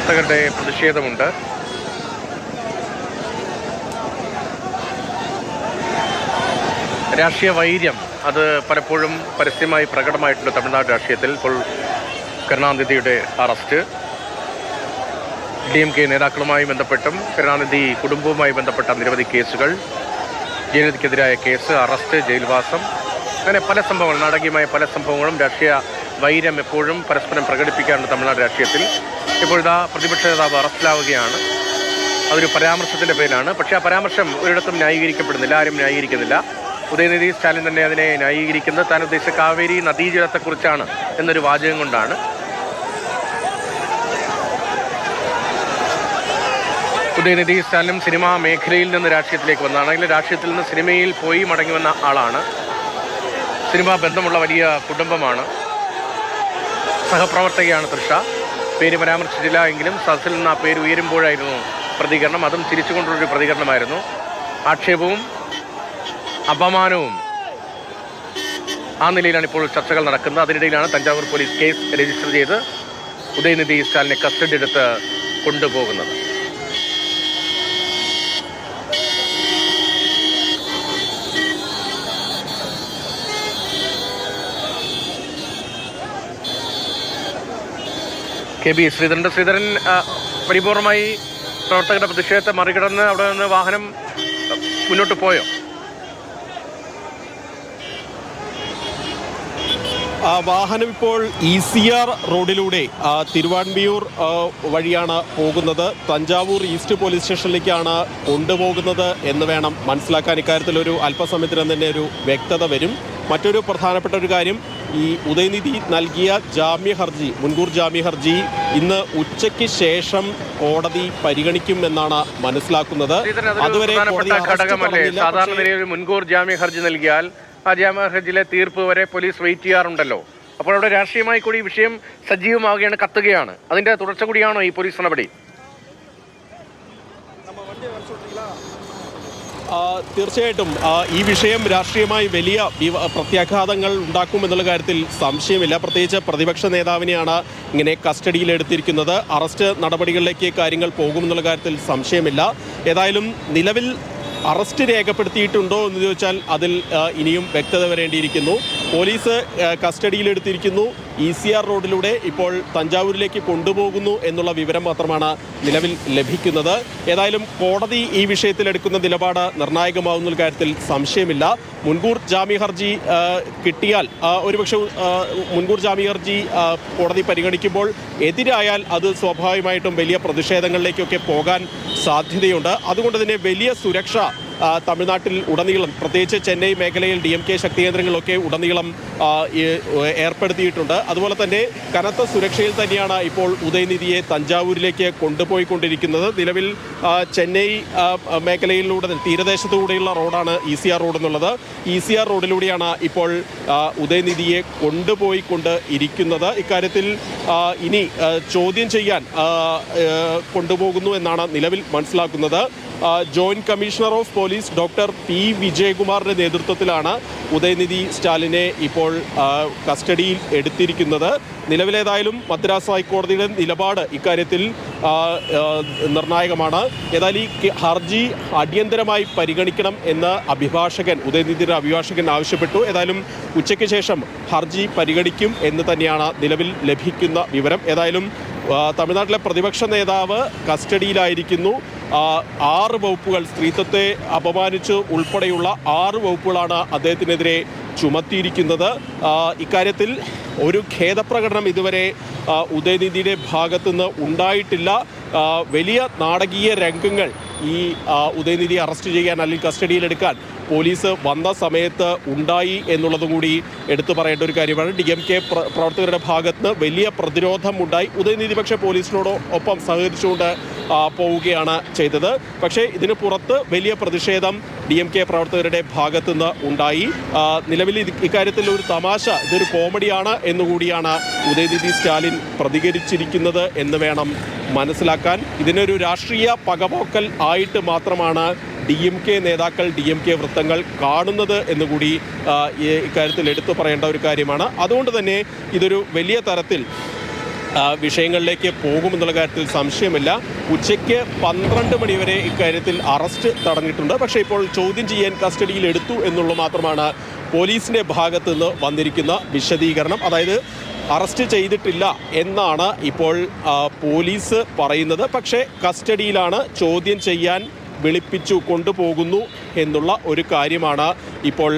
പ്രവർത്തകരുടെ പ്രതിഷേധമുണ്ട്. രാഷ്ട്രീയ വൈര്യം അത് പലപ്പോഴും പരസ്യമായി പ്രകടമായിട്ടുണ്ട് തമിഴ്നാട് രാഷ്ട്രീയത്തിൽ. ഇപ്പോൾ കരുണാനിധിയുടെ അറസ്റ്റ്, DMK നേതാക്കളുമായി ബന്ധപ്പെട്ടും കരുണാനിധി കുടുംബവുമായി ബന്ധപ്പെട്ട നിരവധി കേസുകൾ, ജയലളിതയ്ക്കെതിരായ കേസ്, അറസ്റ്റ്, ജയിൽവാസം, അങ്ങനെ പല സംഭവങ്ങൾ, നാടകീയമായ പല സംഭവങ്ങളും രാഷ്ട്രീയ വൈര്യം എപ്പോഴും പരസ്പരം പ്രകടിപ്പിക്കാറുണ്ട് തമിഴ്നാട് രാഷ്ട്രീയത്തിൽ. ഇപ്പോഴിതാ പ്രതിപക്ഷ നേതാവ് അറസ്റ്റിലാവുകയാണ്. അതൊരു പരാമർശത്തിൻ്റെ പേരിലാണ്. പക്ഷേ ആ പരാമർശം ഒരിടത്തും ന്യായീകരിക്കപ്പെടുന്നില്ല, ആരും ന്യായീകരിക്കുന്നില്ല. ഉദയനിധി സ്റ്റാലിൻ തന്നെ അതിനെ ന്യായീകരിക്കുന്നത് താൻ ഉദ്ദേശിച്ച കാവേരി നദീജലത്തെക്കുറിച്ചാണ് എന്നൊരു വാചകം കൊണ്ടാണ്. ഉദയനിധി സ്റ്റാലിനും സിനിമാ മേഖലയിൽ നിന്ന് രാഷ്ട്രീയത്തിലേക്ക് വന്നതാണെങ്കിൽ രാഷ്ട്രീയത്തിൽ നിന്ന് സിനിമയിൽ പോയി മടങ്ങി വന്ന ആളാണ്. സിനിമാ ബന്ധമുള്ള വലിയ കുടുംബമാണ്. സഹപ്രവർത്തകയാണ് തൃഷ. പേര് പരാമർശിച്ചില്ല എങ്കിലും സദസ്സിൽ നിന്ന് ആ പേര് ഉയരുമ്പോഴായിരുന്നു പ്രതികരണം. അതും ചിരിച്ചുകൊണ്ടുള്ളൊരു പ്രതികരണമായിരുന്നു. ആക്ഷേപവും അപമാനവും ആ നിലയിലാണ് ഇപ്പോൾ ചർച്ചകൾ നടക്കുന്നത്. അതിനിടയിലാണ് തഞ്ചാവൂർ പോലീസ് കേസ് രജിസ്റ്റർ ചെയ്ത് ഉദയനിധി സ്റ്റാലിനെ കസ്റ്റഡി എടുത്ത് കൊണ്ടുപോകുന്നത്. KB ശ്രീധരൻ പരിപൂർണമായി പ്രവർത്തകരുടെ പ്രതിഷേധത്തെ മറികടന്ന് അവിടെ നിന്ന് വാഹനം മുന്നോട്ട് പോയോ? വാഹനം ഇപ്പോൾ ECR റോഡിലൂടെ തിരുവാൻമിയൂർ വഴിയാണ് പോകുന്നത്. തഞ്ചാവൂർ ഈസ്റ്റ് പോലീസ് സ്റ്റേഷനിലേക്കാണ് കൊണ്ടുപോകുന്നത് എന്ന് വേണം മനസ്സിലാക്കാൻ. ഇക്കാര്യത്തിലൊരു അല്പസമയത്തിനും തന്നെ ഒരു വ്യക്തത വരും. മറ്റൊരു പ്രധാനപ്പെട്ട ഒരു കാര്യം, ഈ ഉദയനിധി നൽകിയ മുൻകൂർ ജാമ്യ ഹർജി ഇന്ന് ഉച്ചയ്ക്ക് ശേഷം കോടതി പരിഗണിക്കുമെന്നാണ് മനസ്സിലാക്കുന്നത്. അതുവരെ സാധാരണ നിലയിൽ മുൻകൂർ ജാമ്യ ഹർജി നൽകിയാൽ ആ ജാമ്യ ഹർജിയിലെ തീർപ്പ് വരെ പോലീസ് വെയിറ്റ് ചെയ്യാറുണ്ടല്ലോ. അപ്പോൾ അവിടെ രാഷ്ട്രീയമായി കൂടി ഈ വിഷയം സജീവമാവുകയാണ്, കത്തുകയാണ്. അതിന്റെ തുടർച്ച കൂടിയാണോ ഈ പോലീസ് നടപടി? തീർച്ചയായിട്ടും ഈ വിഷയം രാഷ്ട്രീയമായി വലിയ പ്രത്യാഘാതങ്ങൾ ഉണ്ടാക്കുമെന്നുള്ള കാര്യത്തിൽ സംശയമില്ല. പ്രത്യേകിച്ച് പ്രതിപക്ഷ നേതാവിനെയാണ് ഇങ്ങനെ കസ്റ്റഡിയിലെടുത്തിരിക്കുന്നത്. അറസ്റ്റ് നടപടികളിലേക്ക് കാര്യങ്ങൾ പോകുമെന്നുള്ള കാര്യത്തിൽ സംശയമില്ല. ഏതായാലും നിലവിൽ അറസ്റ്റ് രേഖപ്പെടുത്തിയിട്ടുണ്ടോ എന്ന് ചോദിച്ചാൽ അതിൽ ഇനിയും വ്യക്തത വരേണ്ടിയിരിക്കുന്നു. പോലീസ് കസ്റ്റഡിയിലെടുത്തിരിക്കുന്നു. ECR റോഡിലൂടെ ഇപ്പോൾ തഞ്ചാവൂരിലേക്ക് കൊണ്ടുപോകുന്നു എന്നുള്ള വിവരം മാത്രമാണ് നിലവിൽ ലഭിക്കുന്നത്. ഏതായാലും കോടതി ഈ വിഷയത്തിലെടുക്കുന്ന നിലപാട് നിർണായകമാവുന്ന കാര്യത്തിൽ സംശയമില്ല. മുൻകൂർ ജാമ്യ ഹർജി കിട്ടിയാൽ ഒരുപക്ഷെ മുൻകൂർ ജാമ്യ ഹർജി കോടതി പരിഗണിക്കുമ്പോൾ എതിരായാൽ അത് സ്വാഭാവികമായിട്ടും വലിയ പ്രതിഷേധങ്ങളിലേക്കൊക്കെ പോകാൻ സാധ്യതയുണ്ട്. അതുകൊണ്ട് തന്നെ വലിയ സുരക്ഷ തമിഴ്നാട്ടിൽ ഉടനീളം, പ്രത്യേകിച്ച് ചെന്നൈ മേഖലയിൽ DMK ശക്തികേന്ദ്രങ്ങളിലൊക്കെ ഉടനീളം ഏർപ്പെടുത്തിയിട്ടുണ്ട്. അതുപോലെ തന്നെ കനത്ത സുരക്ഷയിൽ തന്നെയാണ് ഇപ്പോൾ ഉദയനിധിയെ തഞ്ചാവൂരിലേക്ക് കൊണ്ടുപോയിക്കൊണ്ടിരിക്കുന്നത്. നിലവിൽ ചെന്നൈ മേഖലയിലൂടെ തീരദേശത്തുകൂടെയുള്ള റോഡാണ് ECR റോഡ് എന്നുള്ളത്. ECR റോഡിലൂടെയാണ് ഇപ്പോൾ ഉദയനിധിയെ കൊണ്ടുപോയിക്കൊണ്ടിരിക്കുന്നത്. ഇക്കാര്യത്തിൽ ഇനി ചോദ്യം ചെയ്യാൻ കൊണ്ടുപോകുന്നു എന്നാണ് നിലവിൽ മനസ്സിലാക്കുന്നത്. Joint commissioner of police doctor P. വിജയകുമാറിൻ്റെ നേതൃത്വത്തിലാണ് ഉദയനിധി സ്റ്റാലിനെ ഇപ്പോൾ കസ്റ്റഡിയിൽ എടുത്തിരിക്കുന്നത്. നിലവിലേതായാലും മദ്രാസ് ഹൈക്കോടതിയുടെ നിലപാട് ഇക്കാര്യത്തിൽ നിർണായകമാണ്. ഏതായാലും ഈ ഹർജി അടിയന്തരമായി പരിഗണിക്കണം എന്ന് ഉദയനിധിയുടെ അഭിഭാഷകൻ ആവശ്യപ്പെട്ടു. ഏതായാലും ഉച്ചയ്ക്ക് ശേഷം ഹർജി പരിഗണിക്കും എന്ന് തന്നെയാണ് നിലവിൽ ലഭിക്കുന്ന വിവരം. ഏതായാലും തമിഴ്നാട്ടിലെ പ്രതിപക്ഷ നേതാവ് കസ്റ്റഡിയിലായിരിക്കുന്നു. 6 വകുപ്പുകൾ, സ്ത്രീത്വത്തെ അപമാനിച്ച് ഉൾപ്പെടെയുള്ള 6 വകുപ്പുകളാണ് അദ്ദേഹത്തിനെതിരെ ചുമത്തിയിരിക്കുന്നത്. ഇക്കാര്യത്തിൽ ഒരു ഖേദപ്രകടനം ഇതുവരെ ഉദയനിധിയുടെ ഭാഗത്തുനിന്ന് ഉണ്ടായിട്ടില്ല. വലിയ നാടകീയ രംഗങ്ങൾ ഈ ഉദയനിധി അറസ്റ്റ് ചെയ്യാൻ അല്ലെങ്കിൽ കസ്റ്റഡിയിലെടുക്കാൻ പോലീസ് വന്ന സമയത്ത് ഉണ്ടായി എന്നുള്ളതും കൂടി എടുത്തു പറയേണ്ട ഒരു കാര്യമാണ്. DMK പ്രവർത്തകരുടെ ഭാഗത്ത് നിന്ന് വലിയ പ്രതിരോധം ഉണ്ടായി. ഉദയനിധി പക്ഷേ പോലീസിനോടൊപ്പം സഹകരിച്ചുകൊണ്ട് പോവുകയാണ് ചെയ്തത്. പക്ഷേ ഇതിന് പുറത്ത് വലിയ പ്രതിഷേധം DMK പ്രവർത്തകരുടെ ഭാഗത്തുനിന്ന് ഉണ്ടായി. നിലവിൽ ഇക്കാര്യത്തിൽ ഒരു തമാശ, ഇതൊരു കോമഡിയാണ് എന്നുകൂടിയാണ് ഉദയനിധി സ്റ്റാലിൻ പ്രതികരിച്ചിരിക്കുന്നത് എന്ന് വേണം മനസ്സിലാക്കാൻ. ഇതിനൊരു രാഷ്ട്രീയ പകപോക്കൽ ആയിട്ട് മാത്രമാണ് DMK നേതാക്കൾ, DMK വൃത്തങ്ങൾ കാണുന്നത് എന്നുകൂടി ഇക്കാര്യത്തിൽ എടുത്തു പറയേണ്ട ഒരു കാര്യമാണ്. അതുകൊണ്ട് തന്നെ ഇതൊരു വലിയ തരത്തിൽ വിഷയങ്ങളിലേക്ക് പോകുമെന്നുള്ള കാര്യത്തിൽ സംശയമില്ല. ഉച്ചയ്ക്ക് 12 മണിവരെ ഇക്കാര്യത്തിൽ അറസ്റ്റ് തടഞ്ഞിട്ടുണ്ട്. പക്ഷേ ഇപ്പോൾ ചോദ്യം ചെയ്യാൻ കസ്റ്റഡിയിൽ എടുത്തു എന്നുള്ളത് മാത്രമാണ് പോലീസിൻ്റെ ഭാഗത്തു നിന്ന് വന്നിരിക്കുന്ന വിശദീകരണം. അതായത് അറസ്റ്റ് ചെയ്തിട്ടില്ല എന്നാണ് ഇപ്പോൾ പോലീസ് പറയുന്നത്. പക്ഷേ കസ്റ്റഡിയിലാണ്, ചോദ്യം ചെയ്യാൻ വിളിപ്പിച്ചു കൊണ്ടുപോകുന്നു എന്നുള്ള ഒരു കാര്യമാണ് ഇപ്പോൾ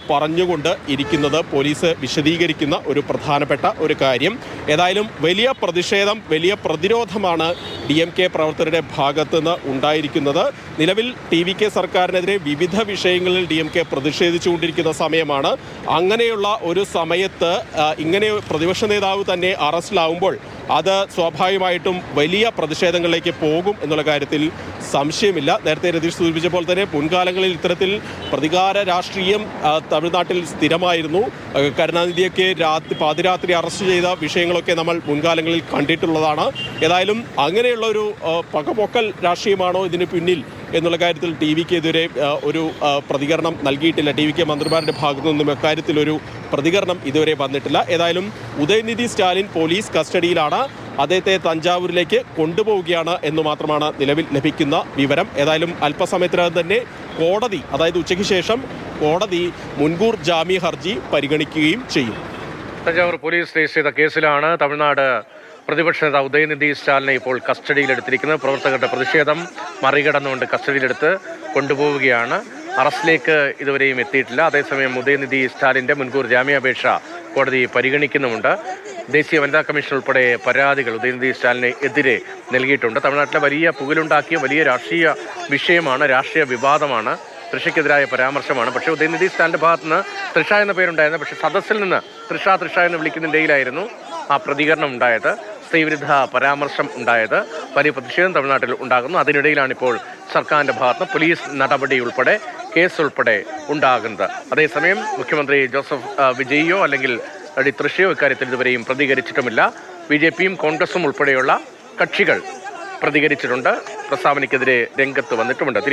പറഞ്ഞുകൊണ്ട് ഇരിക്കുന്നത് പോലീസ് വിശദീകരിക്കുന്ന ഒരു പ്രധാനപ്പെട്ട ഒരു കാര്യം. ഏതായാലും വലിയ പ്രതിഷേധം, വലിയ പ്രതിരോധമാണ് DMK പ്രവർത്തകരുടെ ഭാഗത്തുനിന്ന് ഉണ്ടായിരിക്കുന്നത്. നിലവിൽ TVK സർക്കാരിനെതിരെ വിവിധ വിഷയങ്ങളിൽ DMK പ്രതിഷേധിച്ചുകൊണ്ടിരിക്കുന്ന സമയമാണ്. അങ്ങനെയുള്ള ഒരു സമയത്ത് ഇങ്ങനെ പ്രതിപക്ഷ നേതാവ് തന്നെ അറസ്റ്റിലാവുമ്പോൾ അത് സ്വാഭാവികമായിട്ടും വലിയ പ്രതിഷേധങ്ങളിലേക്ക് പോകും എന്നുള്ള കാര്യത്തിൽ സംശയമില്ല. നേരത്തെ രതീഷ് സൂചിപ്പിച്ചപ്പോൾ തന്നെ മുൻകാലങ്ങളിൽ ഇത്തരത്തിൽ പ്രതികാര രാഷ്ട്രീയം തമിഴ്നാട്ടിൽ സ്ഥിരമായിരുന്നു. കരുണാനിധിയൊക്കെ പാതിരാത്രി അറസ്റ്റ് ചെയ്ത വിഷയങ്ങളൊക്കെ നമ്മൾ മുൻകാലങ്ങളിൽ കണ്ടിട്ടുള്ളതാണ്. ഏതായാലും അങ്ങനെയുള്ള ഒരു പകപൊക്കൽ രാഷ്ട്രീയമാണോ ഇതിന് പിന്നിൽ എന്നുള്ള കാര്യത്തിൽ TVക്കെതിരെ ഒരു പ്രതികരണം നൽകിയിട്ടില്ല. TVK മന്ത്രിമാരുടെ ഭാഗത്തു നിന്നും അക്കാര്യത്തിലൊരു പ്രതികരണം ഇതുവരെ വന്നിട്ടില്ല. ഏതായാലും ഉദയനിധി സ്റ്റാലിൻ പോലീസ് കസ്റ്റഡിയിലാണ്. അദ്ദേഹത്തെ തഞ്ചാവൂരിലേക്ക് കൊണ്ടുപോവുകയാണ് എന്ന് മാത്രമാണ് നിലവിൽ ലഭിക്കുന്ന വിവരം. ഏതായാലും അല്പസമയത്തിനകം തന്നെ കോടതി, അതായത് ഉച്ചയ്ക്ക് ശേഷം കോടതി മുൻകൂർ ജാമ്യ ഹർജി പരിഗണിക്കുകയും ചെയ്യും. തഞ്ചാവൂർ പോലീസ് രജിസ്റ്റർ ചെയ്ത കേസിലാണ് തമിഴ്നാട് പ്രതിപക്ഷ നേതാവ് ഉദയനിധി സ്റ്റാലിനെ ഇപ്പോൾ കസ്റ്റഡിയിലെടുത്തിരിക്കുന്നത്. പ്രവർത്തകരുടെ പ്രതിഷേധം മറികടന്നുകൊണ്ട് കസ്റ്റഡിയിലെടുത്ത് കൊണ്ടുപോവുകയാണ്. അറസ്റ്റിലേക്ക് ഇതുവരെയും എത്തിയിട്ടില്ല. അതേസമയം ഉദയനിധി സ്റ്റാലിൻ്റെ മുൻകൂർ ജാമ്യാപേക്ഷ കോടതി പരിഗണിക്കുന്നുമുണ്ട്. ദേശീയ വനിതാ കമ്മീഷൻ ഉൾപ്പെടെ പരാതികൾ ഉദയനിധി സ്റ്റാലിന് എതിരെ നൽകിയിട്ടുണ്ട്. തമിഴ്നാട്ടിലെ വലിയ പുകലുണ്ടാക്കിയ വലിയ രാഷ്ട്രീയ വിഷയമാണ്, രാഷ്ട്രീയ വിവാദമാണ്, തൃഷയ്ക്കെതിരായ പരാമർശമാണ്. പക്ഷേ ഉദയനിധി സ്റ്റാലിൻ്റെ ഭാഗത്തുനിന്ന് തൃഷ എന്ന പേരുണ്ടായിരുന്നു. പക്ഷേ സദസ്സിൽ നിന്ന് തൃഷ എന്ന് വിളിക്കുന്നതിനിടയിലായിരുന്നു ആ പ്രതികരണം ഉണ്ടായത്, സ്ത്രീവിരുദ്ധ പരാമർശം ഉണ്ടായത്. വലിയ പ്രതിഷേധം തമിഴ്നാട്ടിൽ ഉണ്ടാകുന്നു. അതിനിടയിലാണ് ഇപ്പോൾ സർക്കാരിൻ്റെ ഭാഗത്ത് പോലീസ് നടപടി ഉൾപ്പെടെ കേസ് ഉൾപ്പെടെ ഉണ്ടാകുന്നത്. അതേസമയം മുഖ്യമന്ത്രി ജോസഫ് വിജയിയോ അല്ലെങ്കിൽ തൃശയോ ഇക്കാര്യത്തിൽ ഇതുവരെയും പ്രതികരിച്ചിട്ടുമില്ല. BJPയും കോൺഗ്രസും ഉൾപ്പെടെയുള്ള കക്ഷികൾ പ്രതികരിച്ചിട്ടുണ്ട്. പ്രസ്താവനയ്ക്കെതിരെ രംഗത്ത് വന്നിട്ടുമുണ്ട്.